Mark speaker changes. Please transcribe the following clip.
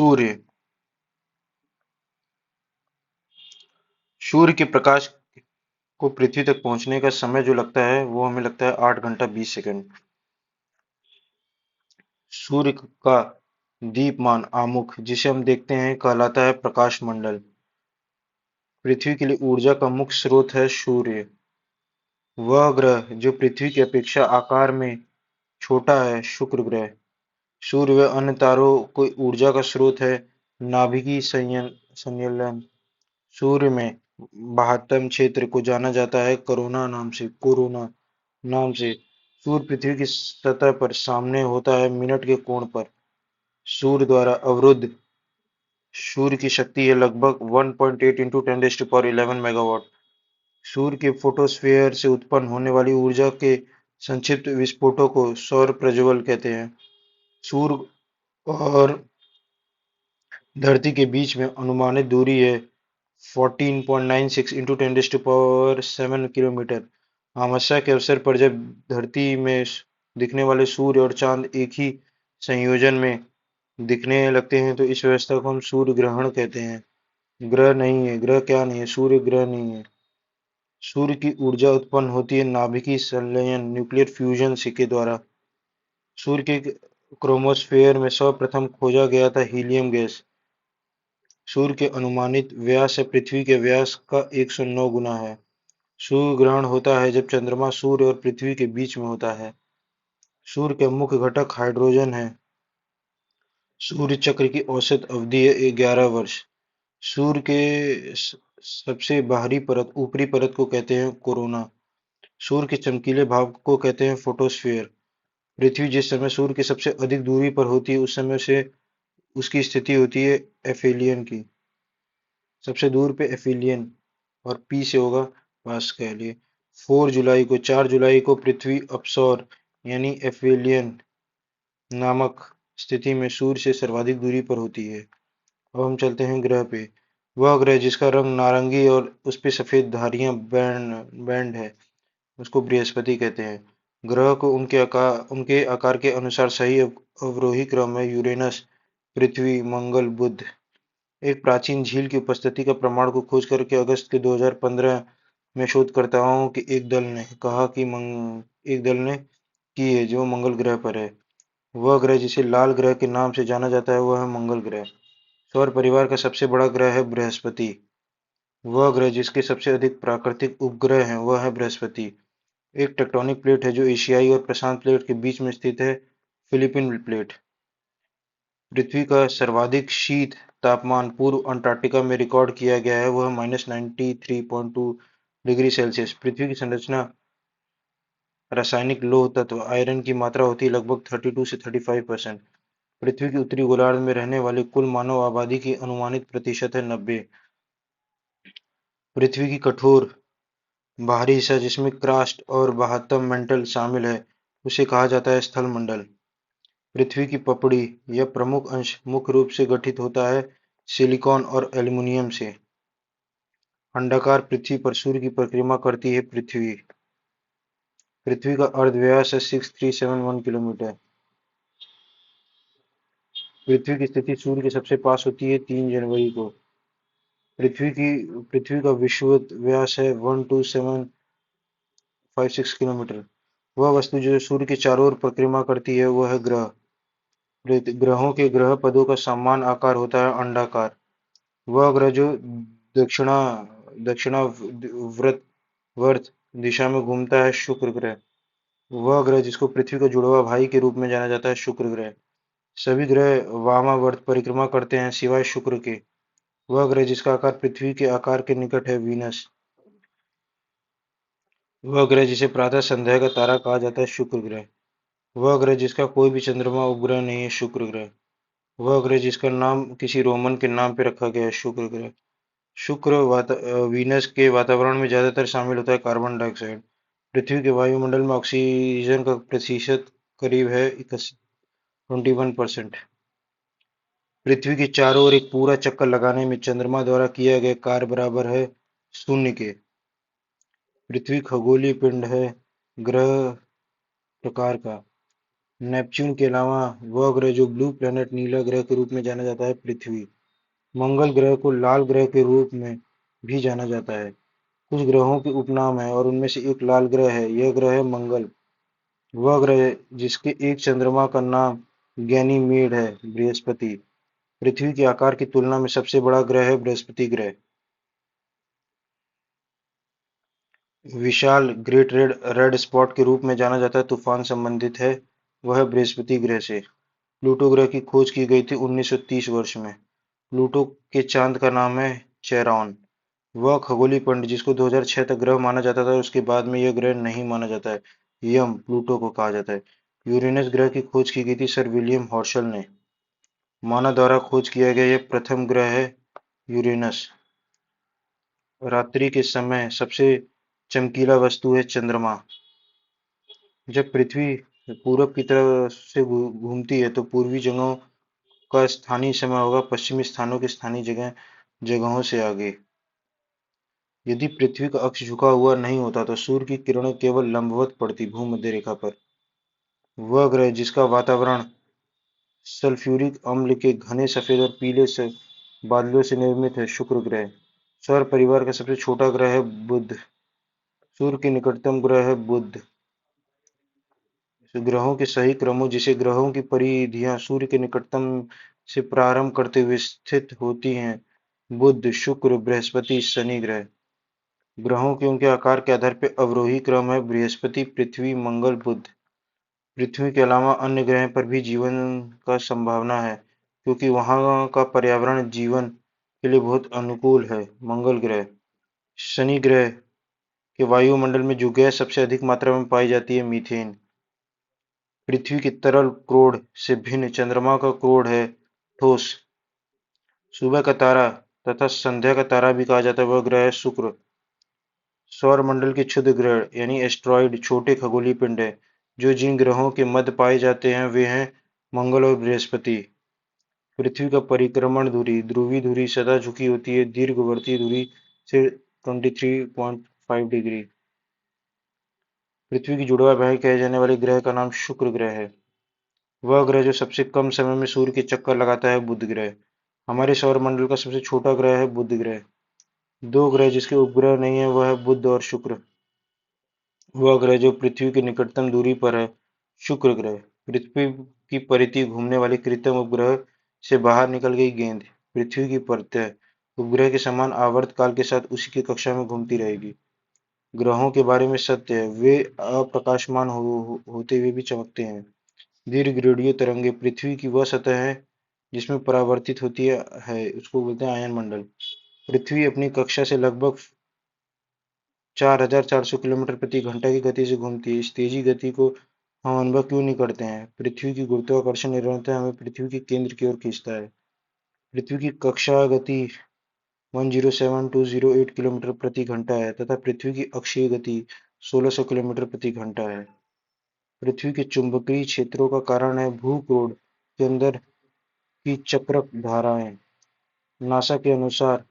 Speaker 1: सूर्य। सूर्य के प्रकाश को पृथ्वी तक पहुंचने का समय जो लगता है वो हमें लगता है 8 घंटा 20 सेकंड। सूर्य का दीप्यमान आमुख जिसे हम देखते हैं कहलाता है प्रकाश मंडल। पृथ्वी के लिए ऊर्जा का मुख्य स्रोत है सूर्य। वह ग्रह जो पृथ्वी की अपेक्षा आकार में छोटा है शुक्र ग्रह। सूर्य व अन्य तारों को ऊर्जा का स्रोत है। नाभिकीय संलयन। सूर्य में बाह्यतम क्षेत्र को जाना जाता है कोरोना नाम से। सूर्य पृथ्वी की सतह पर सामने होता है मिनट के कोण पर। सूर्य द्वारा अवरुद्ध सूर्य की शक्ति है लगभग 1.8 into 10 to the power 11 megawatt. सूर्य के फोटोस्फीयर से उत्पन्न होने वाली ऊर्जा के संक्षिप्त विस्फोटों को सौर प्रज्वल कहते हैं। सूर्य और धरती के बीच में अनुमानित दूरी है 14.96 into 10 to the power 7 kilometre. अमावस्या के अवसर पर जब धरती में दिखने वाले सूर्य और चांद एक ही संयोजन में दिखने लगते हैं तो इस व्यवस्था को हम सूर्य ग्रहण कहते हैं। ग्रह नहीं है, ग्रह क्या नहीं है, सूर्य ग्रह नहीं है। सूर्य की ऊर्जा उत्पन्न होती है नाभिकीय संलयन न्यूक्लियर फ्यूजन के द्वारा। सूर्य के क्रोमोस्फेयर में सर्वप्रथम खोजा गया था हीलियम गैस। सूर्य के अनुमानित व्यास से पृथ्वी के व्यास का 109 गुना है। सूर्य ग्रहण होता है जब चंद्रमा सूर्य और पृथ्वी के बीच में होता है। सूर्य के मुख्य घटक हाइड्रोजन है। सूर्य चक्र की औसत अवधि है 11 वर्ष। सूर्य के सबसे बाहरी परत ऊपरी परत को कहते हैं कोरोना। सूर्य के चमकीले भाग को कहते हैं फोटोस्फीयर। पृथ्वी जिस समय सूर्य की सबसे अधिक दूरी पर होती है उस समय से उसकी स्थिति होती है एफेलियन की। सबसे दूर पे एफिलियन और पी से होगा पास्कल। 4 जुलाई को पृथ्वी अपसौर यानी एफिलियन नामक स्थिति में सूर्य से सर्वाधिक दूरी पर होती है। अब हम चलते हैं ग्रह पे। वह ग्रह जिसका रंग नारंगी और उस पे सफेद धारियां बैंड है उसको बृहस्पति कहते हैं। ग्रह को उनके आकार के अनुसार सही अवरोही क्रम है यूरेनस, पृथ्वी, मंगल, बुध। एक प्राचीन झील की उपस्थिति का प्रमाण को खोज करके अगस्त के 2015 में शोधकर्ताओं के एक दल ने की है जो मंगल ग्रह पर है। वह ग्रह जिसे लाल ग्रह के नाम से जाना जाता है वह है मंगल ग्रह। सौर परिवार का सबसे बड़ा ग्रह है बृहस्पति। वह ग्रह जिसके सबसे अधिक प्राकृतिक उपग्रह हैं वह है बृहस्पति। एक टेक्टोनिक प्लेट है जो एशियाई और प्रशांत प्लेट के बीच में स्थित है, फिलिपीन प्लेट। पृथ्वी का सर्वाधिक शीत तापमान पूर्व अंटार्कटिका में रिकॉर्ड किया गया है वह -93.2 डिग्री सेल्सियस। पृथ्वी की संरचना रासायनिक लौह तत्व आयरन की मात्रा होती है लगभग 32 से 35%। पृथ्वी के उत्तरी गोलार्ध में रहने वाली कुल मानव आबादी की अनुमानित प्रतिशत है 90। पृथ्वी की कठोर बाहरी हिस्सा जिसमें क्रास्ट और बाह्यतम मेंटल शामिल है उसे कहा जाता है स्थल मंडल। पृथ्वी की पपड़ी या प्रमुख अंश मुख्य रूप से गठित होता है सिलिकॉन और एल्यूमीनियम से। अंडाकार पृथ्वी पर सूर्य की परिक्रमा करती है पृथ्वी। पृथ्वी का अर्धव्यास है 6371 किलोमीटर। पृथ्वी की स्थिति सूर्य के सबसे पास होती है 3 जनवरी को। पृथ्वी का विषुवत व्यास है 12756 किलोमीटर। वह वस्तु जो सूर्य के चारों ओर परिक्रमा करती है वह है ग्रह। ग्रहों के ग्रह पदों का समान आकार होता है अंडाकार। वह ग्रह जो दक्षिणा दक्षिणावर्त वर्त दिशा में घूमता है शुक्र ग्रह। वह ग्रह जिसको पृथ्वी का जुड़वा भाई के रूप में जाना जाता है शुक्र ग्रह। सभी ग्रह वामावर्त परिक्रमा करते हैं सिवाय शुक्र के। वह ग्रह जिसका आकार पृथ्वी के आकार के निकट है वीनस। वह ग्रह जिसे प्रातः संध्या का तारा कहा जाता है शुक्र ग्रह। वह ग्रह जिसका कोई भी चंद्रमा उपग्रह नहीं है शुक्र ग्रह। वह ग्रह जिसका नाम किसी रोमन के नाम पर रखा गया है शुक्र ग्रह। वीनस के वातावरण में ज्यादातर शामिल होता है कार्बन डाइऑक्साइड। पृथ्वी के वायुमंडल में ऑक्सीजन का प्रतिशत करीब है 21%। पृथ्वी के चारों ओर एक पूरा चक्कर लगाने में चंद्रमा द्वारा किया गया कार्य बराबर है शून्य के। पृथ्वी खगोलीय पिंड है ग्रह प्रकार का। नेपच्यून के अलावा वह ग्रह जो ब्लू प्लैनेट नीला ग्रह के रूप में जाना जाता है पृथ्वी। मंगल ग्रह को लाल ग्रह के रूप में भी जाना जाता है। कुछ ग्रहों के उपनाम हैं और उनमें से एक लाल ग्रह है। यह ग्रह है मंगल। वह ग्रह जिसके एक चंद्रमा का नाम गैनीमेड है। बृहस्पति पृथ्वी के आकार की तुलना में सबसे बड़ा ग्रह है। बृहस्पति ग्रह विशाल ग्रेट रेड स्पॉट के रूप में जाना जाता है। तूफान संबंधित है। वह है बृहस्पति ग्रह से। प्लूटो ग्रह की खोज की गई थी 1930 वर्ष में। प्लूटो के चांद का नाम है चेरॉन। वह खगोलीय पिंड जिसको 2006 तक ग्रह माना जाता था उसके बाद में यह ग्रह नहीं माना जाता है। यम प्लूटो को कहा जाता है। यूरेनस ग्रह की खोज की गई थी सर विलियम हर्शल ने। मानव द्वारा खोज किया गया यह प्रथम ग्रह है यूरेनस। रात्रि के समय सबसे चमकीला वस्तु है चंद्रमा। जब पृथ्वी पूरब की तरफ से घूमती है तो पूर्वी जगहों का स्थानीय समय होगा पश्चिमी स्थानों के स्थानीय जगहों से आगे। यदि पृथ्वी का अक्ष झुका हुआ नहीं होता तो सूर्य की किरणें केवल लंबवत पड़ती भूमध्य रेखा पर। वह ग्रह जिसका वातावरण सल्फ्यूरिक अम्ल के घने सफेद और पीले से बादलों से निर्मित है शुक्र ग्रह। सौर परिवार का सबसे छोटा ग्रह है बुध। सूर्य के निकटतम ग्रह है बुध। ग्रहों के सही क्रमों जिसे ग्रहों की परिधियां सूर्य के निकटतम से प्रारंभ करते हुए स्थित होती हैं। बुध शुक्र बृहस्पति शनि ग्रह। ग्रहों के उनके आकार के आधार पर अवरोही क्रम है बृहस्पति पृथ्वी मंगल बुध। पृथ्वी के अलावा अन्य ग्रह पर भी जीवन का संभावना है क्योंकि वहां का पर्यावरण जीवन के लिए बहुत अनुकूल है। मंगल ग्रह शनि ग्रह के वायुमंडल में जो गैस सबसे अधिक मात्रा में पाई जाती है मीथेन। पृथ्वी के तरल क्रोड से भिन्न चंद्रमा का क्रोड है ठोस। सुबह का तारा तथा संध्या का तारा भी कहा जाता है। वह ग्रह है शुक्र। सौर मंडल के क्षुद्र ग्रह यानी एस्ट्रॉइड छोटे खगोलीय पिंड हैं जो जिन ग्रहों के मध्य पाए जाते हैं वे हैं मंगल और बृहस्पति। पृथ्वी का परिक्रमण धुरी ध्रुवीय धुरी सदा झुकी होती है दीर्घवर्ती धुरी से 23.5 डिग्री। पृथ्वी की जुड़वा बहन कहे जाने वाले ग्रह का नाम शुक्र ग्रह है। वह ग्रह जो सबसे कम समय में सूर्य के चक्कर लगाता है बुध ग्रह। हमारे सौर मंडल का सबसे छोटा ग्रह है बुध ग्रह। दो ग्रह जिसके उपग्रह नहीं है वह है बुध और शुक्र। वह ग्रह जो पृथ्वी की निकटतम दूरी पर है शुक्र ग्रह। पृथ्वी की परिधि घूमने वाले कृत्रिम उपग्रह से बाहर निकल गई गेंद पृथ्वी की परत उपग्रह के समान आवर्त काल के साथ उसी की कक्षा में घूमती रहेगी। ग्रहों के बारे में सत्य है वे अप्रकाशमान होते हुए भी चमकते हैं। दीर्घ रेडियो तरंगें पृथ्वी की वह सतह है जिसमें परावर्तित होती है उसको बोलते हैं आयन मंडल। पृथ्वी अपनी कक्षा से लगभग 4,400 किलोमीटर प्रति घंटा की गति से घूमती है। इस तेजी गति को हम अनुभव क्यों नहीं करते हैं? पृथ्वी की गुरुत्वाकर्षण निरंतर हमें पृथ्वी के केंद्र की ओर खींचता है। पृथ्वी की कक्षा गति 107,208 किलोमीटर प्रति घंटा है तथा पृथ्वी की अक्षीय गति 1600 किलोमीटर प्रति घंटा है। पृथ्वी के चुंबकीय क्षेत्रों का कारण है भूक्रोड के अंदर की चक्र धाराएं। नासा के अनुसार